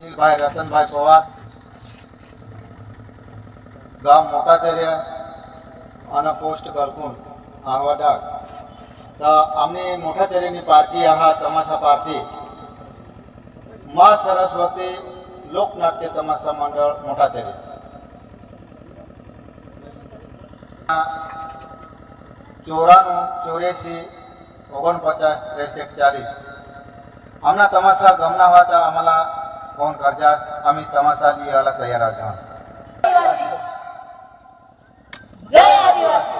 भाई रतन भाई पवार गाव मोठाचर्या आणि पोस्ट करकून आहवाडाग तर आम्ही मोठाचर्यानी पार्टी आहात तमाशा पार्टी माँ सरस्वती लोकनाट्य तमाशा मंडळ मोठाचर्या 94 84 49 63 40 आमना तमाशा गमना हुआ था आम्हाला फोन करजास आम्ही तमाशा लिहायला तयार आहोत. जय आदिवासी.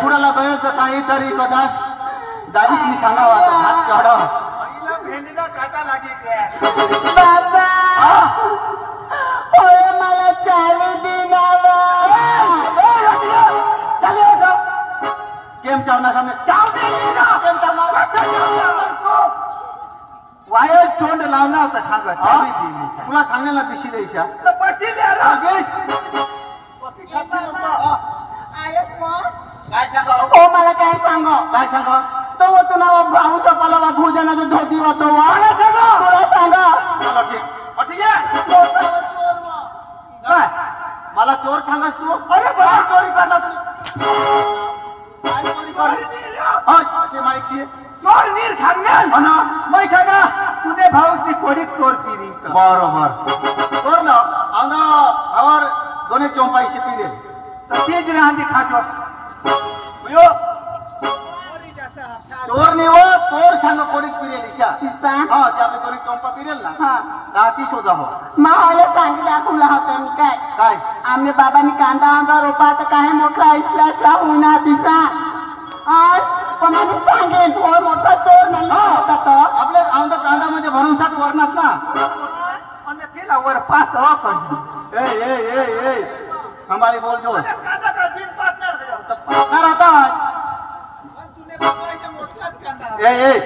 काहीतरी कदाच दादीशी सांगावा हात काढा पहिला भेंडीला काटा लागे काय बाबा होय मला चावी दिनावा चले जाओ केम चावना सामने चावते ना केम चावना वाय तोंड लावना होता सांगा चावी दिली तुला सांगायला पिशी द्यायच्या तर पशी द्या रा गेस काय सांगा हो मला काय सांगो काय सांगा तो तुला भाऊ चपाला भोजनाचं धोती होतो मला सांगा तुला सांगा चला ठीक अच्छी ये काय मला चोर सांगास तू अरे बा चोरी करना तू काय चोरी कर हां ते माहिती चोर नीर सांगणार अना मै सांगा तुने भाऊची कोडी चोर पिरी बरोबर चोर ना आना और दोने चोंपाईशी पिरे तर तेच राहते खातो यो चोर निव चोर सांग कोडीक पिरेल ईशा पिसा हां ते आपले दोने चोंपा पिरेल ना हा दाती शोधा हो मावाला सांगितलं दाखवला होता मी काय काय आम्ही बाबांनी कांदा रोपा तर काय मोठा इसला होईना दिसा आज कोणाने सांगेल हो मोठा चोर नाही होता तो आपले आंदा कांदा म्हणजे भरून साठ वरणात ना आणि तिला वर पाहत पण ए ए ए ए संभाळी बोल जो कांदा का बिन पार्टनर तर पार्टनर आता तुने बाबाच्या मोठलाच कांदा ए ए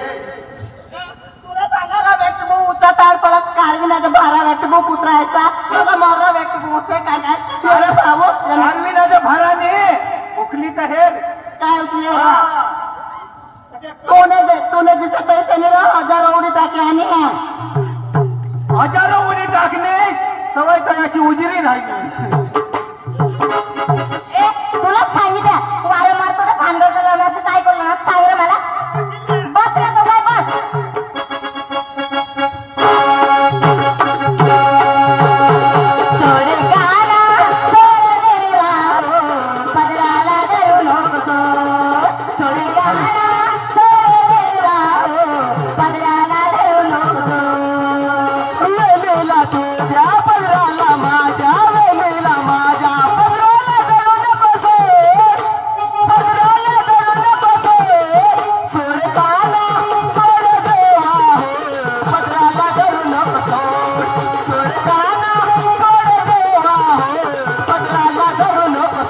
तुला सांगा व्यक्ती भाऊ उचा तार पडत कारवे आर्विनाच्या भारा व्यक्तिबू कुत्रायचा बाबा मोरा व्यक्तिबू असे काय काय अरे बाबू आर्विनाच्या भाराने उकली तर हे काय उठले तूने जिचे पैसे नाही हजारो उडी टाकले आणि हजारो उडी टाकणे सवय तर अशी उजिरी राहिली तुला सांगितलं वारंवार तुला भांडवल लावण्याचं काय करू ना सांग रे मला बस रे तो काय बस सोड गाला सोड देवा पदराला धरू नको सोड गाला सोड देवा पदराला धरू नको वेलेला तुझ्या पदराला माझ्या वेलेला माझ्या पदराला धरू नको पदराला धरू नको सोड गाला सोड देवा पदराला धरू नको सोड गाला सोड देवा पदराला धरू नको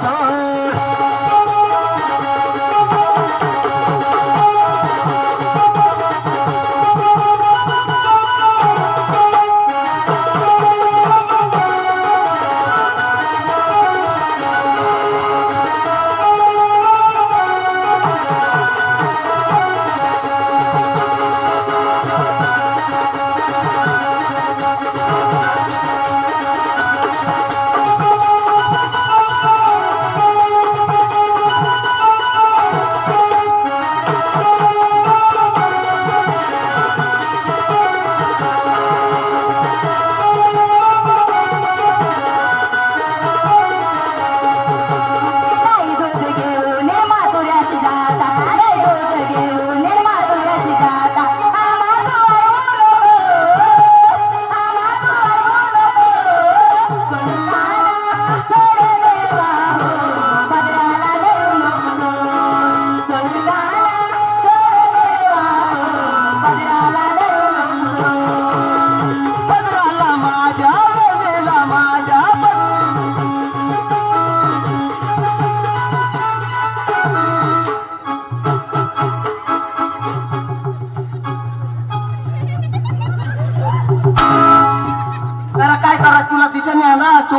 दिशेने आला असतो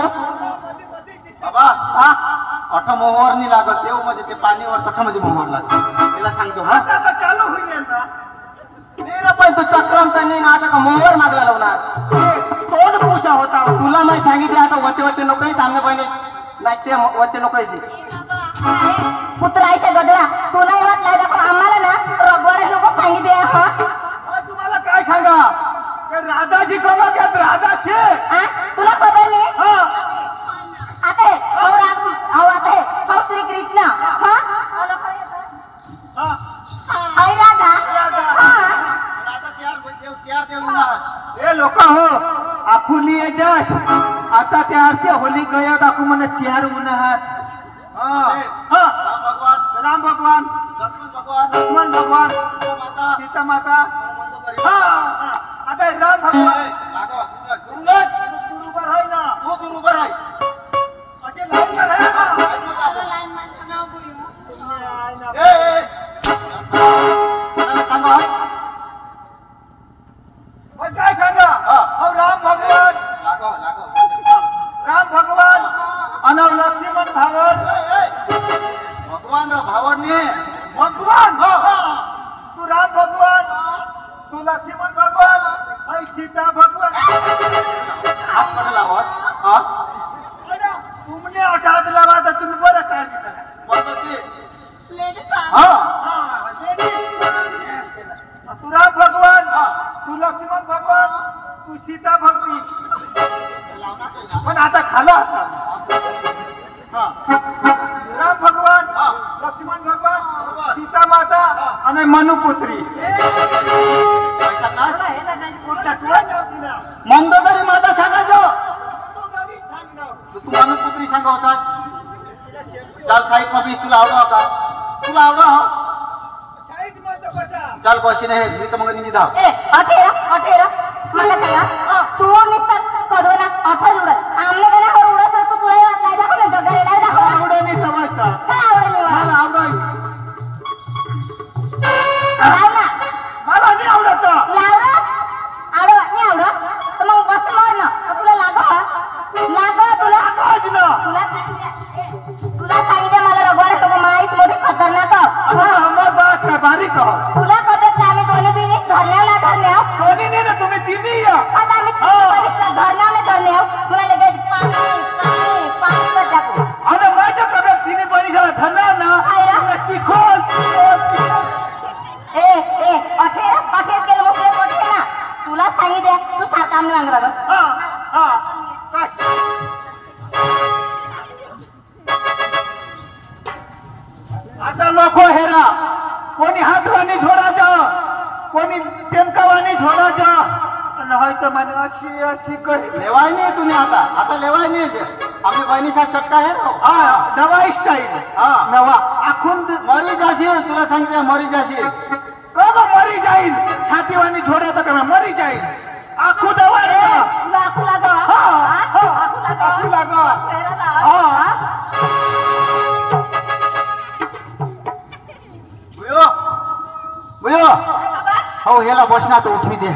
बाबा अठ मोहर नाही लागत देव म्हणजे ते पाणीवर कठ म्हणजे मोहर लागत त्याला सांगतो हा आता चालू होईल यांना मेरा पण तो चक्रम त्यांनी नाटक मोहर मागला लावणार तोंड पुषा होता तुला मी सांगितलं आता वचे वचे नकोय सांगणे पहिले नाही ते वचे नकोयची पुत्रायचे गदरा तुला येत नाही दाखव आम्हाला ना रगवाडे लोक सांगितले हा तुम्हाला काय सांगा राधाची कमा घ्यात राधाशी तुला खबर नाही आता हे आता हे श्री कृष्ण हा हाय राधा ए लोक हो आखुली यश आता त्या अर्थे होली गया दाखवू म्हणे चार उन्हात राम भगवान लक्ष्मण भगवान सीता माता आता राम भगवान बरोबर आहे ना तू बरोबर आहे असे लाईन आहे सांगा काय सांगा अहो राम भगवान राम भगवान अनव लक्ष्मण भावन भगवान भावडने भगवान तू राम भगवान तू लक्ष्मण भगवान आणि सीता भगवान हात पडला बॉस हा तुमने अठात लावा तर तुम्ही बरं काय तू राम भगवान तू लक्ष्मण भगवान तू सीता भक्ती पण आता खाला राम भगवान लक्ष्मण भगवान सीता माता आणि मनुपुत्री मंदोदरी माता सांगायचो तू मनुपुत्री सांगा होतास चाल साईड मा बीस तुला आवडा का तुला आवडा चाल बशी नाही मी तर मग निधा अठेरा मला सांगा तू निस्ता कधोना अठल उडत आमने गना हो उडत तर तू तुला वाट नाही दाखव ना जगारीला दाखव आवडे नाही समजता काय आवडली मला आवडे लाव ना मला नाही आवडत लाव ना आवड नाही आवड तर मग आता लोक हेरा कोणी हातवानी झोडायचं कोणी टेमकावानी झोडायचं नाही तर म्हणे अशी अशी करीत लेवाय नाही तुम्ही आता लेवाय नाही आम्ही बहिणीचा चटका आहे ना. हा नवा स्टाईल हा. नवा आखून मरी जाशील तुला सांगितलं मरी जाशील. का बा मरी जाईल छातीवानी झोडायचं का मरी जाईल आखू दवा रे. लाखू लागा हा. लाखू लागा आखू लागा. फेरा लावा. हा. बुयो बुयो हो याला बसना तो उठवी दे.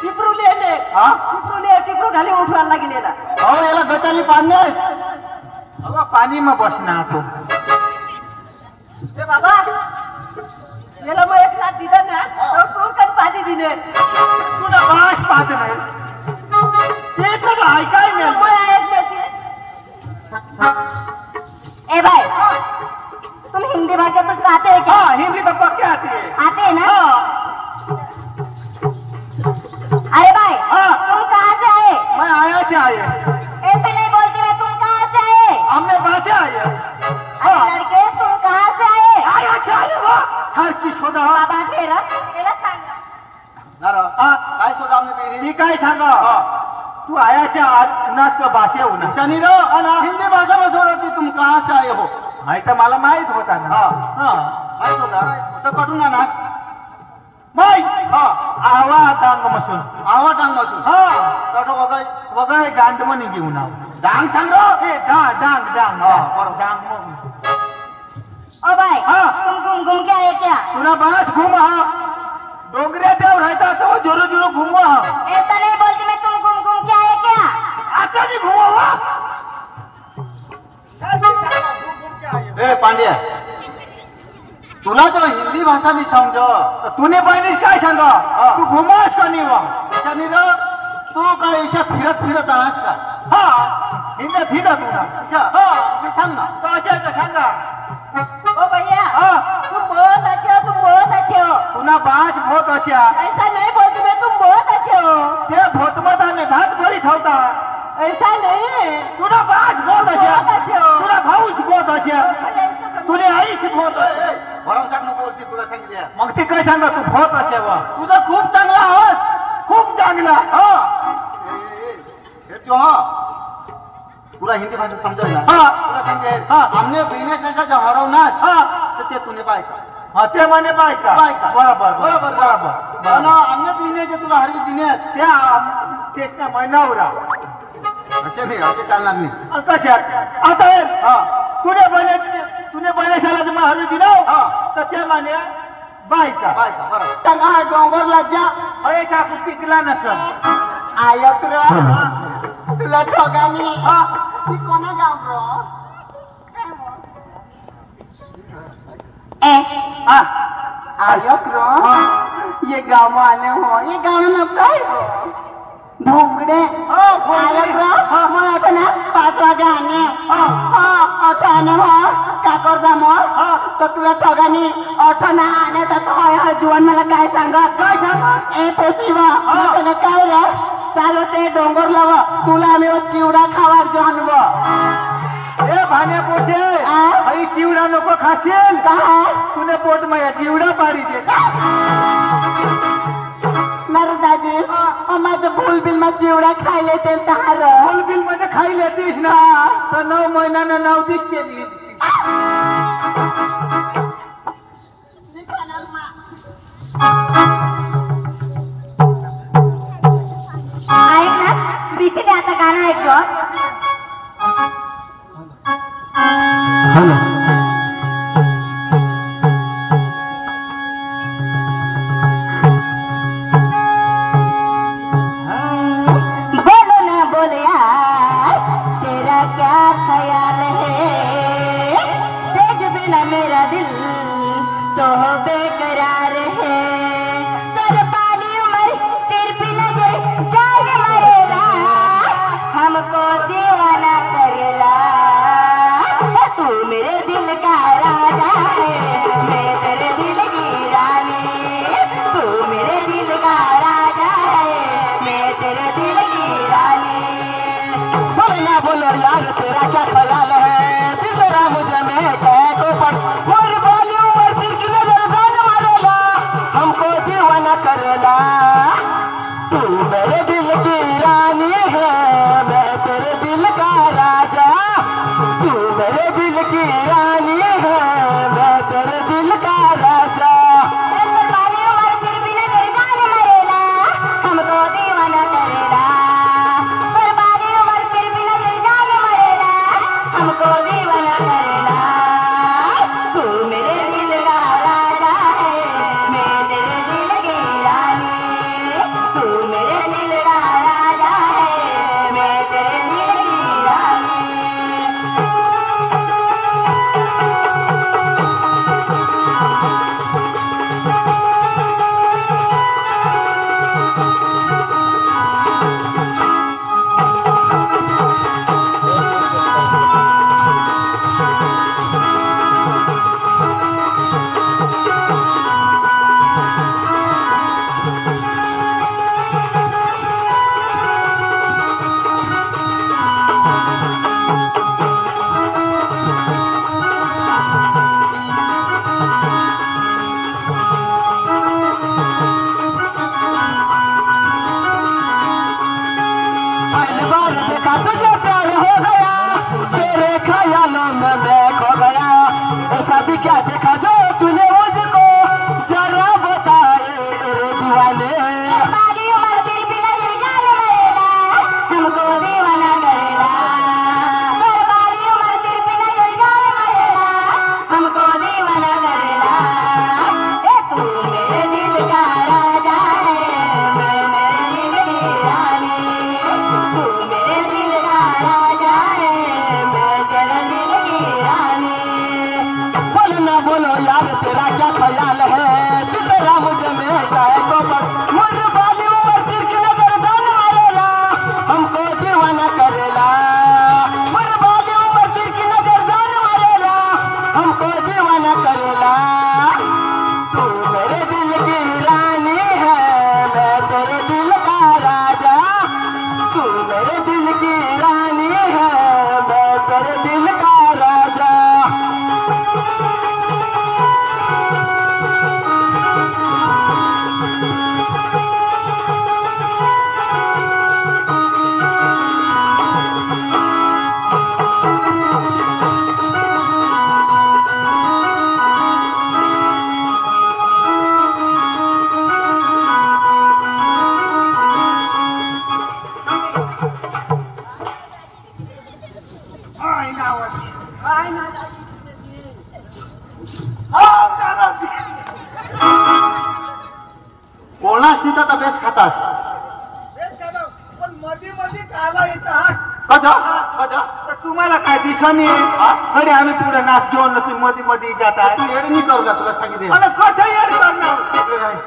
टिपरू लेने हा? टिपरू खाली उठवायला गेलेला. हो याला गचाली पाडण्यास. अगं पाणी मग बसणार तो ए बाबा याला मग एक रात दिलं ना तर पूर्ण पाणी दिले. तुला बास पाहत नाही ते पण ऐकाय नाही. ए भाई तुम हिंदी भाषा कुछ आते है क्या? हाँ हिंदी तो पक्के आती है. आते हैं ना? हाँ अरे भाई हाँ. तुम कहाँ से आए? मैं आया से आए ऐसे नहीं बोलते मैं तुम कहाँ से आए? हमने वहां से आए. अरे लड़के तुम कहाँ से आए? आया से आए वो हर की शोधा. बाबा तेरा त्याला सांग ना. नारा हाँ काय शोधा आम्ही पेरी. ती काय सांगा तू आया से आज उन्हास का भाषा उन्हास शनी रो हिंदी भाषा में शोधा की तुम कहाँ से आए हो. माहित मला माहित होता ना. हाँ. हाँ माहित होता तर कटून ना नाच. माहित हा आवा डांग मसून. आवा टांग बसून हाँ कटो बघाय वगाय गांड मनी घेऊन आव डांग सांग रो. ए डांग डांग डांग हाँ, बरोबर. डांग मग ओ भाई हाँ. तुम घूम के आए क्या? तुला बस घुमा डोंगऱ्या देव राहता तो जोरो जोरो घुमवा. ऐसा नहीं बोलते मैं तुम घूम के आए क्या? आता नहीं घुमावा. ए पांड्या तुला तो हिंदी भाषा नहीं समझो. तूने बहिणीच काय सांगा तू घुमास का नाही वा. शनी रो तू काय इशा फिरत फिरत आलास का. हा हिंदा फिरा तुला इशा हा इशा सांग ना. तो अशा तर सांगा. ओ भैया हा तुम बहुत अच्छे हो. तुम बहुत अच्छे हो. तुला बास बहुत अशा ऐसा नहीं बोलते मैं तुम बहुत अच्छे हो. ते भोतमताने भात भरी ठेवता. ऐसा नहीं. तुला बास बहुत बहुत अशा अच्छे हो. तुला भाऊच बहुत अशा भैया इसको समझ. तुले आईश बहुत अशा. भरमसाठ नको बोलशी तुला सांगितलं. मग ते काय सांगा तू बहुत अशा वा तुझा खूप चांगला आवाज. खूप चांगला. हा हे तो हा तुला हिंदी भाषा समजेल ना. हा. तुला सांगते हा. आमने बिझनेसच्या हरवणार हा तर ते तुने बायका हा ते म्हणे बायका बायका बरोबर बरोबर बरोबर आणि आमने बिझनेसचे तुला हरवी दिने त्या तेच ना महिनावरा असे नाही असे चालणार नाही. कशा आता हे हा तुने बनेशाला जर हरवी दिला हा. तर ते म्हणे बायका बायका बरोबर. तंगा डोंगरला जा. अरे साकू पिकला नसल. आयत रे तुला ठोगानी. हा ती कोणा गाव रो? ए हा आयत रो ये गाव में आने हो. ये गाव में नाव काय हो? भोंगडे. आयत रो मला आपण 5 वागे आने. हा आने हो का करदा मग तर तुला ठोगानी ना आने तर तो हा जीवन मला काय सांगत. काय सांगा ए पोसिवा मला काय रे चालो ते डोंगर लाव तुला आम्ही चिवडा खावार जाणव. ए भाण्या पोसे हा? आई चिवडा नको खाशील काय तुने पोट माया चिवडा पाडी दे. नर दादी माझं भूल बिल मग चिवडा खायले ते तार. फुल बिल मध्ये खाई लेतीस ना तर 9 महिन्यानं 9 दिसते. ऐक ना बिसीने आता गाणं ऐक गं. बोलो ना बोल यार तेरा क्या ख्याल है. तेज बिना मेरा दिल तो बेकरार है. सर पाली उम्र सिर भी लगे जान मरेला हमको दीवाना करेला. तू मेरे दिल का राजा है मैं तेरे दिल की रानी. तू मेरे दिल का राजा है मैं तेरे दिल की रानी. बोलो ना बोलो यार तेरा क्या ख्याल है. दिल तेरा मुझे मैं कह को पढ़ कोणाशी तर बेस खातास पण मध्ये मध्ये काला इतिहास कजा कजा तुम्हाला काय दिसणी अरे आम्ही पुढे नाच घेऊन ना तुम्ही मध्ये मध्ये जात आहे तू येड नाही करू का तुला सांगितले मला कथा येड करणार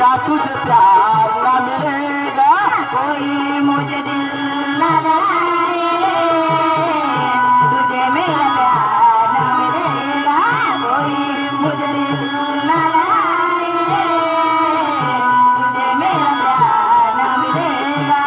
क्या तुझे प्यार ना मिलेगा कोई मुझे दिल ना लगाए तुझे मेरा प्यार ना मिलेगा कोई मुझे दिल ना लगाए तुझे मेरा प्यार ना मिलेगा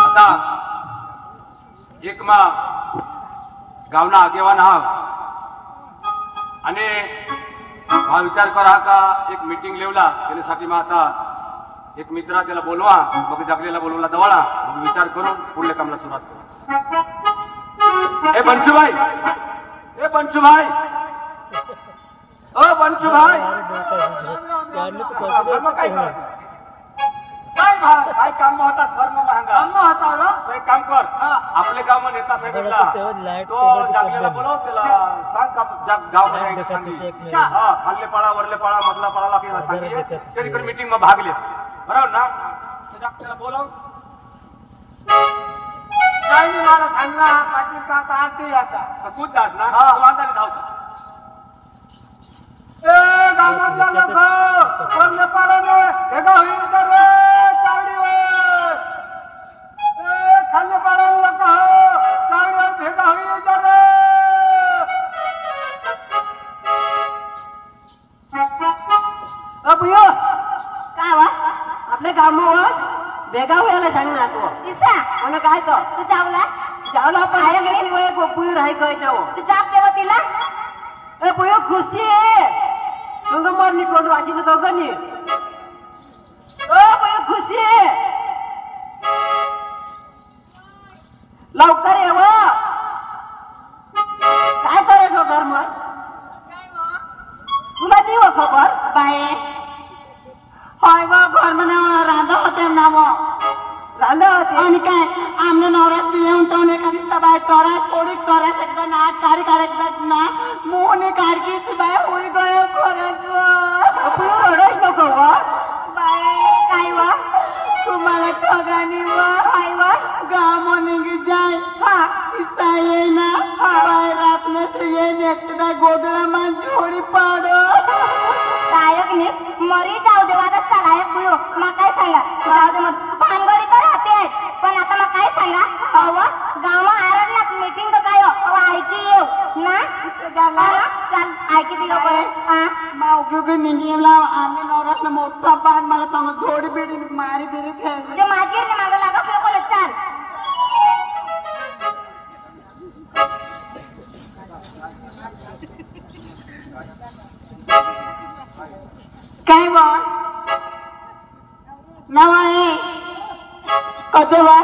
आता एक मा गावना आगेवान हा आणि हा विचार करा का एक मीटिंग लेवला त्याच्यासाठी मग आता एक मित्र त्याला बोलवा मग जगलेला बोलवला दवाळा मग विचार करून पुढल्या कामाला सुरुवात करू. ए बनशुभाई ए बनशुभाई ओ बनशुभाई काय करायचं काय काम होतास फर्म महागा तो एक काम कर आपले गाव नेता साहेबला तो जागलेला बोलव त्याला सांग का गाव मध्ये सांगितले खाल्ले पाळा वरले पाळा मधला पाळा केला सांगितले तरीकडे मीटिंग मध्ये भाग ले बरोबर ना त्याला बोलव काय नाही मला सांगा पाटील का आता आरती आता तर तूच जास ना तुला अंदाने धावतो ए गावातला लोक वरले पाडाने एका होईल तर चावडीवर ए खाल्ले पाडाने लोक चावडीवर भेगा होईल तर अबुयो काय वा आपल्या गावावर बेगा व्हायला सांग ना तू इसा आणि काय तो तू जावला पण आहे गेली वय गोपुई राही काय तो तू जाप देव तिला ए बुयो खुशी आहे अंग मरनी कोण वाची न तो गनी ओ बुयो खुशी आहे लवकर येव काय करायचो घर मग तुला नाही हो खबर बाय होय व घर मध्ये रांधा होते ना वो रांधा होते आणि काय आमने नवरात येऊन तो ने कधी बाय तोरास थोडी तोरास एकदा नाट काढी काढत ना मोहने काढकी ती बाय होई गयो खरंच व रडच नको व बाय काय व तुम्हाला ठगानी व काय व गाव निघी जाय हा इसा ये ना बाय रात में से ये एकदा गोदडा मान जोडी पाडो गायक नेस मरी जाऊ दे वादा चलायक बुयो मग काय सांगा जाऊ दे मग भानगडी तर राहते पण आता मग काय सांगा अव गावा आरडला मीटिंग तर काय अव ऐकी येऊ ना चल ऐकी दिलो पण हा माऊ क्योंकि निगीला आम्ही नवरात्र मोठा पान मला तंग जोडी बिडी मारी बिरी खेळ ते माझी ने माग लागस नको चल काय वा नवाळे कतो वा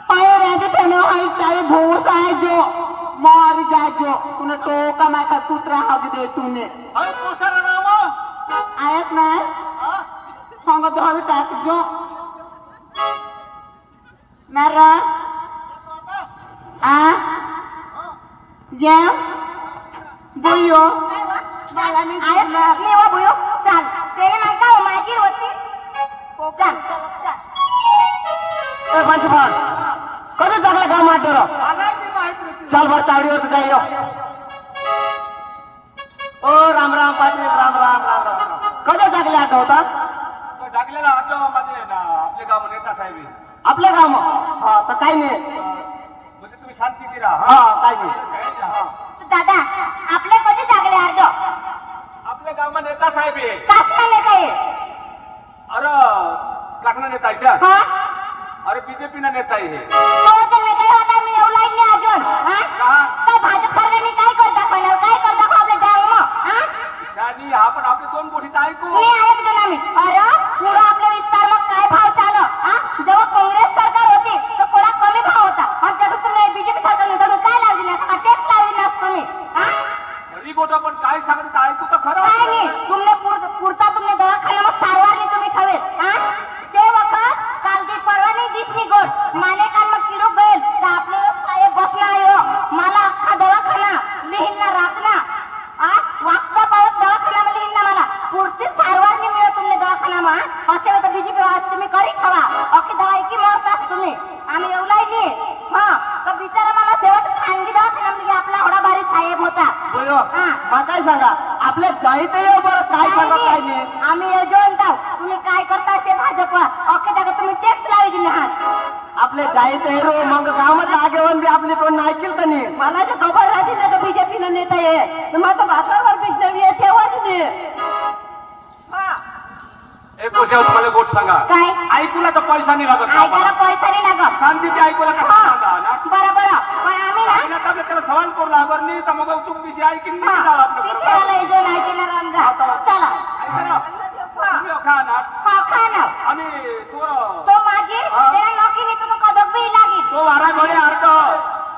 पाय रहते थे ना हाई चाहे भूस आए जो मार जा जो तूने टोका मैं का कुतरा हग दे तूने अरे पोसर नावा आयत ना होंगे तो हमें टाक जो नरा आ ये बुयो चल नेवा बुयो चल तेने मग का माझी होती चल चल ए पंचपाल कसं जगला गाव माटर चल भर चावडीवर जाईयो ओ राम राम पाटील राम राम राम राम कसं जगले आठवतात तो जागलेला आठवमध्ये ना आपले गाव नेता साहेब आहे. आपल्या गाव हा तर काही नाही म्हणजे तुम्ही शांती करा हा काही नाही दादा आपले कधी जागले अर्ध आपल्या गाव नेता साहेब आहे. कास नाही काय नेता आहे शा? हा अरे बीजेपी ना नेता आहे हे. तो नेता होता मी येऊ लागली अजून हा का? काय भाजप सरकारने काय कर दाखवलं काय कर दाखव आपल्या डांग हा शानी हा पण आपले दोन गोष्टी तर ऐकू. मी ऐकतो ना मी अरे पुढं आपल्या विस्तार मग काय भाव चालू हा जेव्हा काँग्रेस सरकार होती तो कोणा कमी भाव होता आणि त्यातून तुम्ही बीजेपी सरकारने दडून काय लावली नाही टॅक्स लावली नस तुम्ही हा खरी गोष्ट पण काय सांगत ऐकू तर खरं. काय नाही तुमने पुरता तुमने दवाखाना में सारवार नहीं तुम्ही ठेवेल हा ते वखत काल ती परवा नाही दिसली गोड माने कान मग किडो गएल तर आपल्याला साहेब बसना आयो मला अख्खा दवाखाना लिहिन ना राखना हा वास्ता पावत दवाखाना में लिहिन ना मला पुरती सारवार नाही मिळत तुमने दवाखाना में असे तर बीजेपी वास तुम्ही करी ठेवा अख्खी दवाई की मरतास तुम्ही आम्ही येऊ लागली हा तर बिचारा मला शेवट खानगी दवाखाना म्हणजे आपला होडा भारी साहेब होता बोलो हा मग काय सांगा आपल्या जायचं आहे बरं काय सांगा काय नाही आम्ही योजन दाव तुम्ही काय करता ते भाजप अख्ख्या जागा तुम्ही टॅक्स लावी दिले आहात आपले जायचं आहे रो मग गावात आगेवन बी आपली कोण ऐकेल का नाही मला जे खबर राहते ना बीजेपी न नेता आहे माझं भाकरवर पिशवी आहे तेव्हाच नाही एक गोष्ट तुम्हाला गोट सांगा. काय? ऐकूला तर पैसा नाही लागत. ऐकायला पैसा नाही लागत शांती ते ऐकूला कसं सांगा ना. बरोबर पण आम्ही ना आईला तर त्याला सवाल करू लागणार नाही तर मग चुक विषय ऐकून हा, नाही जावं आपलं तिथे बरोबर. आला जो नाही तिला रंगा चला ऐका ना. तुम्ही खा नास हा खा ना आणि तो माझी त्याला नोकरी नाही तो कदक बी लागेल तो वारा घोडे अर्ध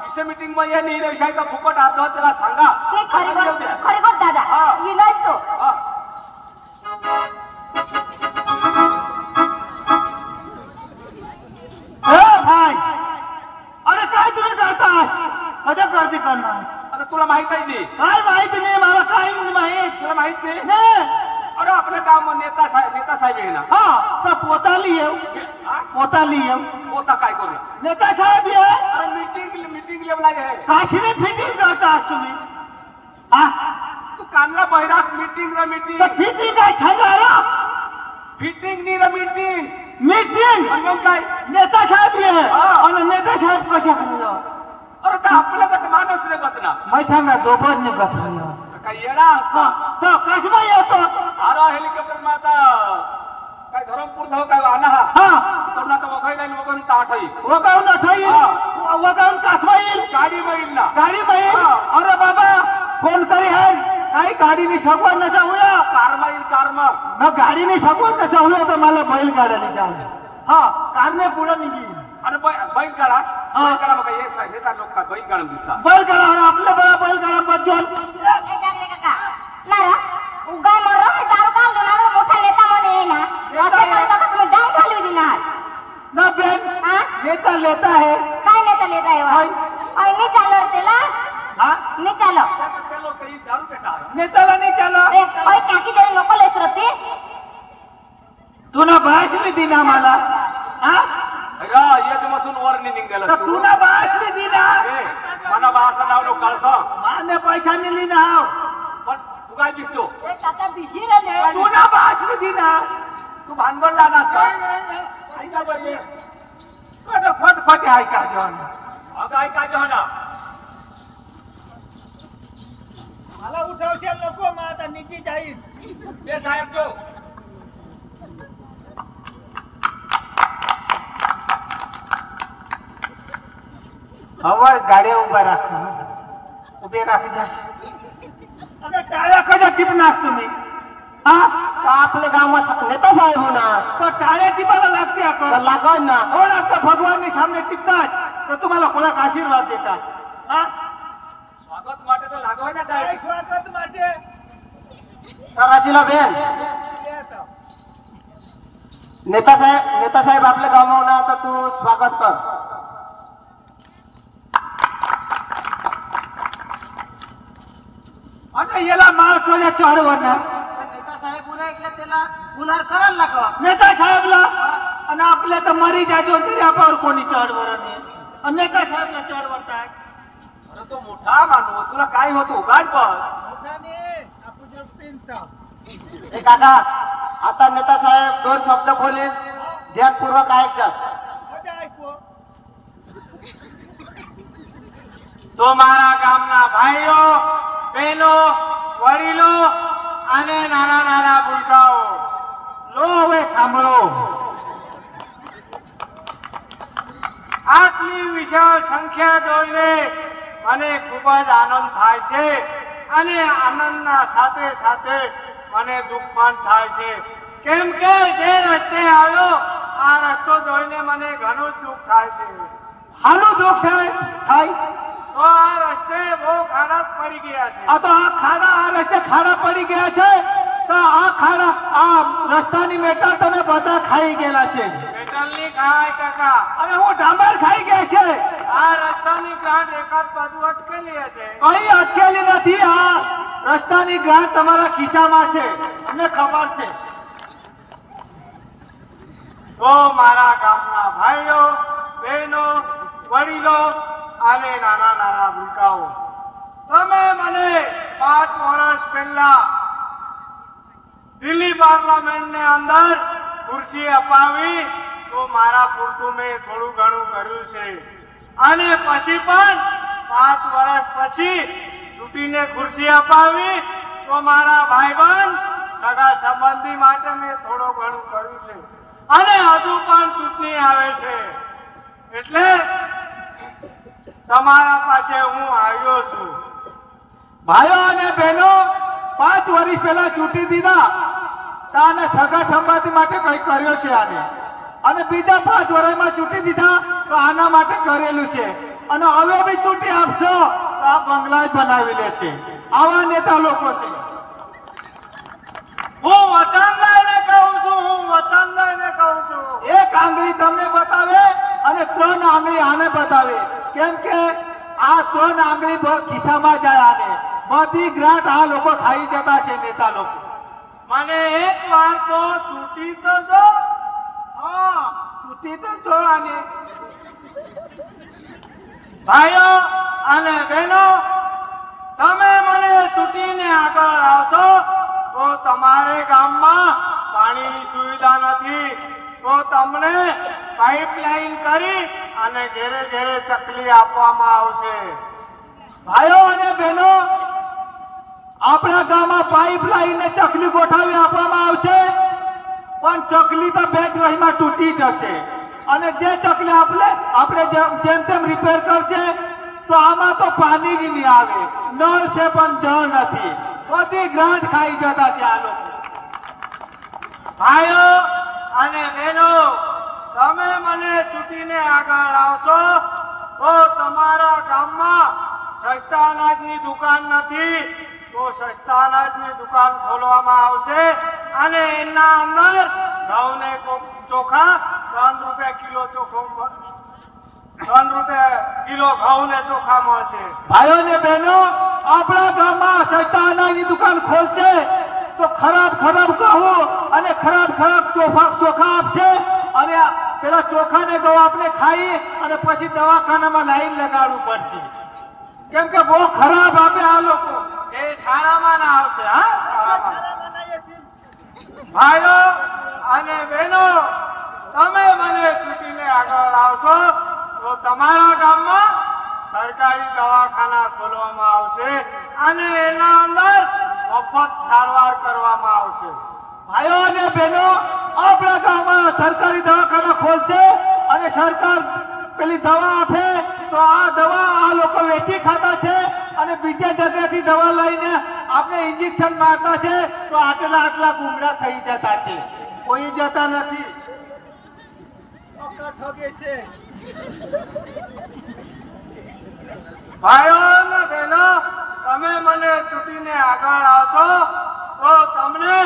विषय मीटिंग मध्ये नाही रेशाय तर फुकट अर्ध त्याला सांगा. नाही खरी गोट दादा हा. इलाज तो हा. भाई अरे काय तुम्ही करतास कधी गर्दी करणार आता तुला माहित आहे नाही. काय माहिती नाही मला काय नाही माहित तुला माहित नाही. नाही अरे आपलं काम नेता साहेब आहे ना. हा तर पोताली येऊ हा? पोताली येऊ होता काय करू. नेता साहेब ये अरे मीटिंग लेवला आहे. काशीने फिटिंग करतास तुम्ही हा तू कानला बहिरास मीटिंग रा मीटिंग तर फिटिंग काय सांगा रा फिटिंग नी रा मीटिंग मीटिंग आणि मग काय. नेता साहेब ये हा. आणि नेता साहेब कशा करलो अरे तर आपलं गत माणूस रे गत ना मैं सांगा दोपहर निघत राहिलो काय येडा असता. तो कसमा येतो अरे हेलिकॉप्टर मा आता काय धरमपूर धाव काय आणा हा हा चढना तर वगैरे नाही वगैरे ताठाई वगाऊन अठाई वगाऊन कसमा येईल गाडी बैल ना गाडी माईल अरे बाबा फोन करी है काही गाडीनी सगवड नसा होया कार मग ना गाडीनी सगवड नसा होया तर मला बैल गाड्याने जाऊ हा कारने पुढे निघी अरे बैल काढा मग हे नेता लोक का बैल काढून दिसतात. बैल गाडा आणि आपल्या बरा बैल गाडा बच्चन ए जागले काका नारा उगाय मरो हे दारू काल देणार मोठा नेता म्हणे ये ना असे करता का तुम्ही डांग घालवी दिनार ना बेन हा नेता लेता है काय नेता लेता है वा आई नहीं चालो रे तेला हा नहीं चालो ते लोक काही दारू पितात. नेताला नाही चाला ए ओय टाकी तेरे नको लेस रती तू ना भाषली दी ना मला हा अरे एक मसून वर निघालं तर तू ना भाषली दी ना मना भाषा नाव लो कळसा माने पैसा नेली ना पण तू काय दिसतो. ए काका बिशी रे तू ना भाषली दी ना तू भानगड जाणार का. ऐका पाहिजे फटफट ऐका जेवण अगं ऐका जो ना मला उठवशे नको मग आता निची जाईल बे साहेब जो हवर गाड्या उभा राख उभे राख जास अरे टाळ्या कशा टिपनास तुम्ही हा तर आपल्या गावात नेता साहेब हो ना तो टाळ्या टिपायला लागते आपण तर लागत ना हो ना तर भगवानने सामने टिपतात तर तुम्हाला कोणाक आशीर्वाद देतात हा स्वागत માટે તો લાગો ને ટાઈમ. स्वागत માટે तराशीला बेन नेता साहेब आपल्या गावात ना तर तू स्वागत कर. आणि याला माळ कशा चढवर ना नेता साहेब पुन्हा ऐकलं त्याला गुन्हार करायला लागला. नेता साहेबला आणि आपल्या तर मरी जायचो तरी आपण कोणी चढवर नाही आणि नेता साहेबला चढवरताय अरे तो मोठा माणूस तुला काय होतो काय पण ए काका आता नेता साहेब दोन शब्द बोलेल ध्यानपूर्वक ऐक जास्त. तो मारा गामना भाईओ बहनो वडीलो અને નાના નાના ભૂલકાઓ લો હવે સાંભળો વિશાળ સંખ્યા જોઈને મને ખૂબ જ આનંદ થાય છે અને આનંદના સાથે સાથે મને દુઃખ પણ થાય છે કેમ કે જે રસ્તે આવ્યો આ રસ્તો જોઈને મને ઘણું જ દુઃખ થાય છે હાલું દુઃખ છે થાય તો આ રસ્તે બહુ ખાડા પડી ગયા છે આ તો આ રસ્તે ખાડા પડી ગયા છે તો આ રસ્તાની મેટલ તમે બધા ખાઈ ગયેલા છે મેટલની ખાય કાકા અને હું ડાંબર ખાઈ ગયા છે આ રસ્તાની ગ્રાન્ટ એકાદ બાજુ અટકેલી હશે કઈ અટકેલી નથી આ રસ્તાની ગાંઠ તમારા ખિસ્સામાં છે અમને ખબર છે તો મારા ગામના ભાઈઓ બહેનો વડીલો અને નાના નાના ભૂલકાઓ તમે મને 5 વર્ષ પહેલા દિલ્હી પાર્લામેન્ટને અંદર ખુરશી અપાવી તો મારા પૂરતું મેં થોડું ઘણું કર્યું છે અને પછી પણ 5 વર્ષ પછી ચૂંટીને ખુરશી અપાવી તો મારા ભાઈબંધ સગા સંબંધી માટે મેં થોડું ઘણું કર્યું છે અને હજુ પણ ચૂંટણી આવે છે એટલે તમારા પાસે હું આવ્યો છું ભાઈઓ અને બહેનો 5 વર્ષ પહેલા ચૂંટી દીધા તો આને સગા સંબંધી માટે કઈ કર્યો છે આને અને બીજા 5 વર્ષમાં ચૂંટી દીધા તો આના માટે કરેલું છે અને હવે બી ચૂંટી આપશો તો આ બંગલા જ બનાવી લેશે આવા નેતા લોકો છે હું વચન દઈને કહું છું એક આંગળી તમને બતાવે અને 3 આંગળી આને બતાવે કેમ કે આ 3 આંગળી ખિસ્સામાં જાય આને બધી ગ્રાન્ટ આ લોકો ખાઈ જતા છે નેતા લોકો મને એક વાર તો ચૂંટી તો જો હા ચૂંટી તો જો આને ભાઈઓ અને બહેનો તમે મને ચૂંટીને આગળ આવશો તો તમારે ગામમાં પાણીની સુવિધા નથી તો તમને પાઇપલાઇન કરી અને ઘેરે ઘેરે ચકલી આપવામાં આવશે ભાઈઓ અને બહેનો આપણા ગામમાં પાઇપલાઇન ને ચકલી ગોઠવી આપવામાં આવશે પણ ચકલી તો 2 દિવસમાં તૂટી જશે અને જે ચકલી આપણે જેમ તેમ રિપેર કરશે તો આમાં તો પાણી જ નહીં આવે નળ છે પણ જળ નથી બધી ગ્રાન્ટ ખાઈ જતા છે આ લોકો ભાઈઓ અને બહેનો તમે મને ચૂંટીને આગળ આવશો તો તમારા ગામમાં સસ્તા અનાજની દુકાન નથી તો સસ્તા અનાજની દુકાન ખોલવામાં આવશે અને એના અંદર ઘઉં ને ચોખા 3 રૂપિયા કિલો ચોખો 3 રૂપિયા કિલો ઘઉં ને ચોખા મળશે ભાઈઓ ને બહેનો આપણા ગામમાં સસ્તા અનાજની દુકાન ખોલશે તો ખરાબ ઘઉં અને ખરાબ ચોખા આપશે અને પેલા ચોખા ને ઘઉં આપણે ખાઈ અને પછી દવાખાનામાં લાઈન લગાડવું પડશે કેમ કે બહુ ખરાબ આપે આ લોકો એ સારામાં ના આવશે હા ભાઈઓ અને બહેનો તમે મને ચૂંટીને આગળ આવશો તો તમારા ગામમાં સરકારી દવાખાના ખોલવામાં આવશે અને એના અંદર મફત સારવાર કરવામાં આવશે ભાઈઓ અને બહેનો આપણા ગામમાં સરકારી દવાખાના ખોલશે અને સરકાર પેલી દવા આપે તો આ દવા આ લોકો વેચી ખાતા છે અને બીજા જગ્યાથી દવા લઈને આપણે ઇન્જેક્શન મારતા છે તો આટલા ગુમડા થઈ જતા છે કોઈ જતા નથી ભાઈઓ અને બહેનો તમે મને ચૂંટીને આગળ આવશો તો તમને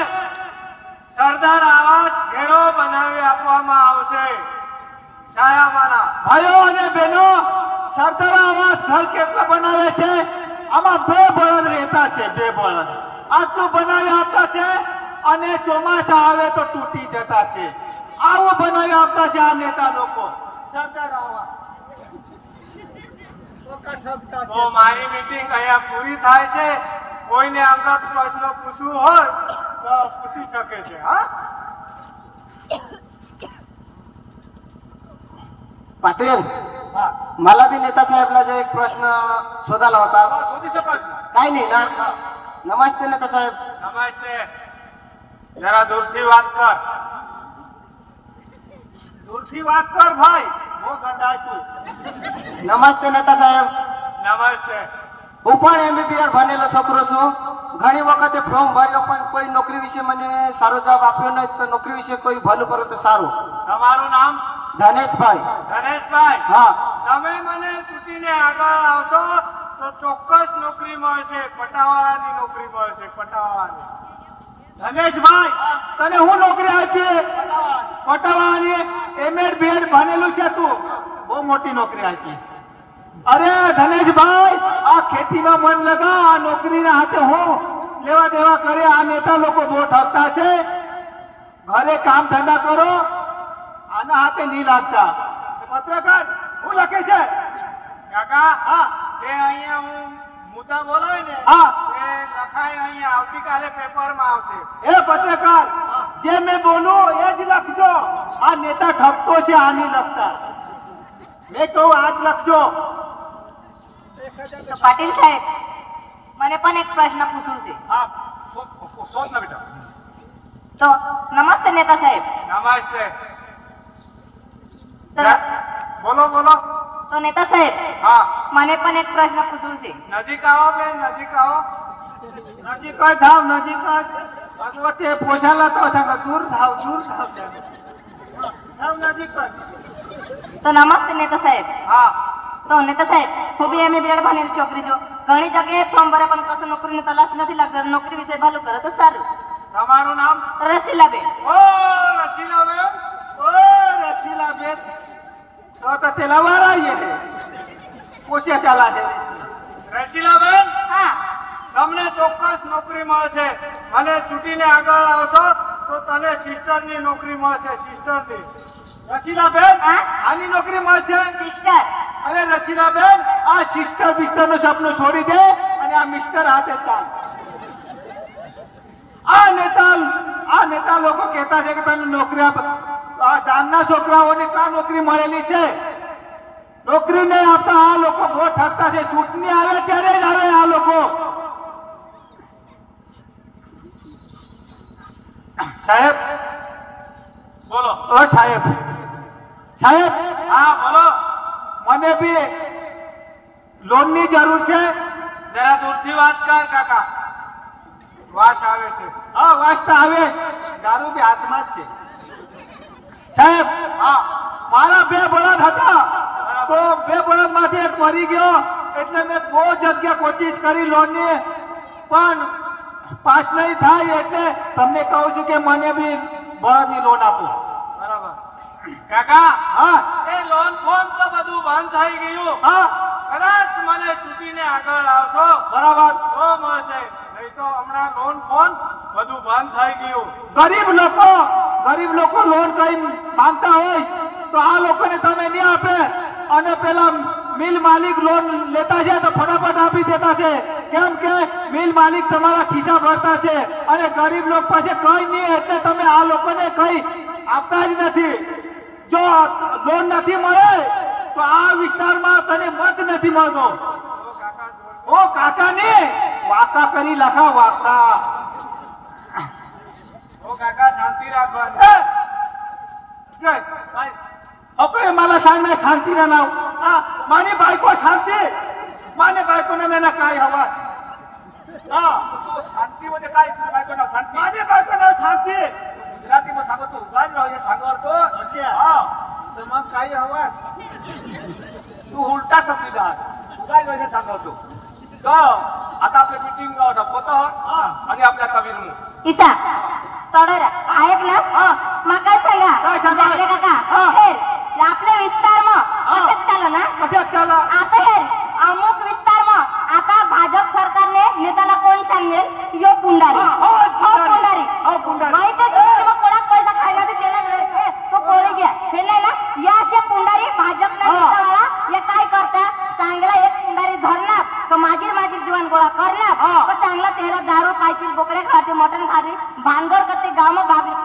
સરદાર આવાસ ઘેરો બનાવી આપવામાં આવશે સારામાંના ભાઈઓ અને બહેનો સરદાર આવાસ ઘર કેટલા બનાવે છે આમાં 2 બળદ રહેતા છે 2 બળદ આટલું બનાવી આપતા છે અને ચોમાસા આવે તો તૂટી જતા છે આવું બનાવી આપતા છે આ નેતા લોકો સરદાર આવાસ તો મારી મીટિંગ અહીંયા પૂરી થાય છે કોઈને અંગત પ્રશ્ન પૂછવું હોય તો પૂછી શકે છે હા पाटील मला बी नेता साहेबला जो एक प्रश्न शोधायला होता શોધી શકો છો काय नाही ना नमस्ते नेता साहेब સમજતે જરા દૂરથી વાત કર દૂરથી વાત કર ભાઈ हो गंधाय तू નમસ્તે નેતા સાહેબ નમસ્તે. હું પણ એમબીબીએસ ભણેલો છોકરો છું ઘણી વખતે ફોર્મ ભર્યો પણ કોઈ નોકરી વિશે મને સારો જવાબ આપ્યો નહીં તો નોકરી વિશે કોઈ ભલું કરો તો સારું તમારું નામ? ધનેશભાઈ ગણેશભાઈ. હા તમે મને ચૂંટીને આગળ આવશો તો ચોક્કસ નોકરી મળશે. પટાવાળાની નોકરી મળશે. પટાવાળાની. ધનેશભાઈ તને હું નોકરી આપી પટાવાની એમએડ બીએડ ભણેલું છે તું બહુ મોટી નોકરી આપી અરે ધનેશભાઈ આ ખેતીમાં મન લગા આ નોકરીના હાથે હું લેવા દેવા કરે આ નેતા લોકો બહુ ઠગતા છે ઘરે કામ ધંધા કરો આના હાથે નહીં લાગતા પત્રકાર હું લખે છે કાકા, હા જે અહીંયા હું મુદ્દા બોલાય ને હા એ લખાય અહીંયા આવતીકાલે પેપરમાં આવશે. એ પત્રકાર જે મેં બોલું એ જ લખજો આ નેતા ઠપતો છે આ નહીં લખતા મેં કહું આજ લખજો તો પાટીલ સાહેબ મને પણ એક પ્રશ્ન પૂછવું છે હા શોધ ના બેટા. તો નમસ્તે નેતા સાહેબ નમસ્તે. તો બોલો બોલો. તો નેતા સાહેબ હા, મને પણ એક પ્રશ્ન પૂછવું છે નજીક આવો બેન, નજીક આવો. નજીક જ ધાવ નજીક જ ભગવતે પોષાલા તો સંગ દૂર ધાવ ધાવ નજીક જ તો નમસ્તે નેતા સાહેબ હા, તો નેતા સાહેબ હું બી એમએ બીએડ ભણેલી છોકરી છું ઘણી જગ્યાએ ફોર્મ ભરે પણ કશું નોકરીની તલાશ નથી લાગતી નોકરી વિશે ભલું કરો તો સારું તમારું નામ? રસીલાબેન ઓ રસીલાબેન. ઓ રસીલા બેન તો તેલા વાળા ये પોષે ચાલા છે રસીલાબેન, હા તમને ચોક્કસ નોકરી મળશે. અને ચૂંટીને આગળ આવશો તો તને સિસ્ટરની નોકરી મળશે. સિસ્ટરની. રસીલા બેન હા? આની નોકરી મળશે સિસ્ટર અરે રસીલા બેન આ સિસ્ટર બિસ્ટર નું સપનું છોડી દે અને આ મિસ્ટર હાથે ચાલ આ નેતા લોકો કહેતા છે કે તને નોકરી આ ડાંગના છોકરાઓને કા નોકરી મળેલી છે નોકરી નહીં આપતા આ લોકો બહુ ઠગતા છે ચૂંટણી આવે ત્યારે જ આવે આ લોકો સાહેબ બોલો. ઓ સાહેબ સાહેબ હા બોલો. મને બી લોનની જરૂર છે જરા દૂરથી વાત કર કાકા. વાસ આવે છે. હા વાસ્તા આવે દારૂ બી હાથમાં જ છે સાહેબ હા, મારા બે બળદ હતા તો બે બળદ માંથી એક મરી ગયો એટલે મેં બહુ જગ્યા કોશિશ કરી લોનની પણ પાસ નહીં થાય એટલે તમને કહું છું કે મને બી બળદની લોન આપો બરાબર. કાકા, હા એ લોન ફોન તો બધું બંધ થઈ ગયું. હા કદાચ મને ચૂંટીને આગળ આવશો બરાબર તો મળશે. નહીં તો હમણાં લોન ફોન બધું બંધ થઈ ગયું. ગરીબ લોકો લોન કઈ માંગતા હોય તો આ લોકોને તમે નહીં આપે અને પેલા મિલ માલિક લોન લેતા છે તો ફટાફટ આપી દેતા છે કેમ કે મિલ માલિક તમારા ખિસ્સા ભરતા છે અને ગરીબ લોકો પાસે કઈ નહીં એટલે તમે આ લોકોને કઈ આપતા જ નથી જો લોન નથી મળે તો આ વિસ્તારમાં તને મત નથી મળતો ઓ કાકા ને વાકા કરી લખા વાકા ઓ કાકા, શાંતિ રાખવાની. ઓકે मला सांग नाही शांतीनं नाव माने बायको शांती माने बायको ना काय हवा हा तो शांतीमध्ये काय तुझ्या बायकोचं नाव शांती? माने बायको नाव शांती गुजरातीमध्ये सांगतो उगाच राव हे सांगावर तो अशी आहे. हा तर मग काय हवा तू उलटा समजूदार उगाच हे सांगतो तो आता आपल्या मीटिंग होत आणि आपल्या कवीर ईसा तोडर ऐक ना मग काय सांगा काय सांगा? झाले काका हा. हेर आपल्या विस्तारमा असंच चालू ना कशात चाला आता हेर अमुक विस्तारमा आता भाजप सरकारने नेत्याला कोण सांगेल यो पुंडारी हो, पुंडारी. हो, पुंडारी. माहिती आहे मग कोणाक पैसा खायला ते त्याला तो पोळी घ्या हे नाही ना या असे पुंडारी भाजपना हा. नेतावाला हे काय करता चांगला एक पुंडारी धरणार तो माझी जीवन गोळा करणार हा. तो चांगला तेरा दारू खायची बोकडे खाते मटण खाते भानगड करते गाव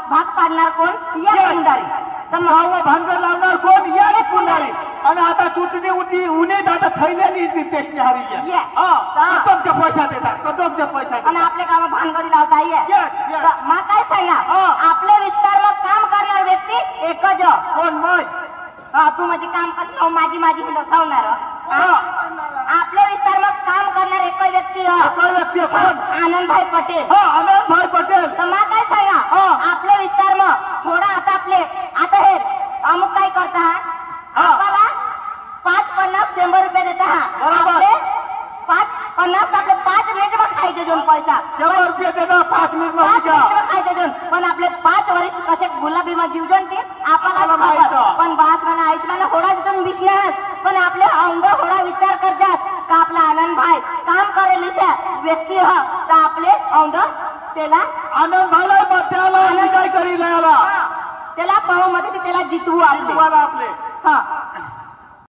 भाग पाडणार कोण या Yes. पुंडारी तर मग गाव भानगड लावणार कोण या पुंडारी आणि आता चुटणी होती उन्हीत आता थैल्यानी देशने हारी Yes. घ्या हा. कदमच्या पैसा देतात कदमच्या पैसा आणि देतात आपल्या गावात भानगडी लावता ये Yes, yes. तर मग काय सांगा हा. आपल्या विस्तारमा काम करणार व्यक्ती एकच कोण माय तू म्हणजे काम माझी नसावणार आपल्या विस्तार मग काम करणार एक व्यक्ती काय व्यक्ती आहे कोण? आनंदभाई पटेल हा आनंदभाई पटेल. तर मग काय सांगा आपले विस्तार मग थोडा आता आपले आता हे अमुक काय करता हा आपल्याला 5-50 ₹100 देता हा बरोबर. आपले 5-50 आपले 5 मिनिट मग खायचे दोन पैसा ₹100 देता 5 मिनिट 5 मध्ये मिनिट खायचे दोन पण आपले 5 वर्ष कसे गुलाबी मग जीवजन ते आपल्याला माहित. खबर पण बास म्हणा आईच म्हणा होडा जिथून बिसण्यास पण आपले औंध होडा विचार कर जास का आपला आनंद भाई काम करेल व्यक्ती हा तर आपले औंध त्याला आनंदभाईला मध्याला विजय करी लयाला त्याला पाहू मध्ये त्याला जितवू आपले तुम्हाला आपले हा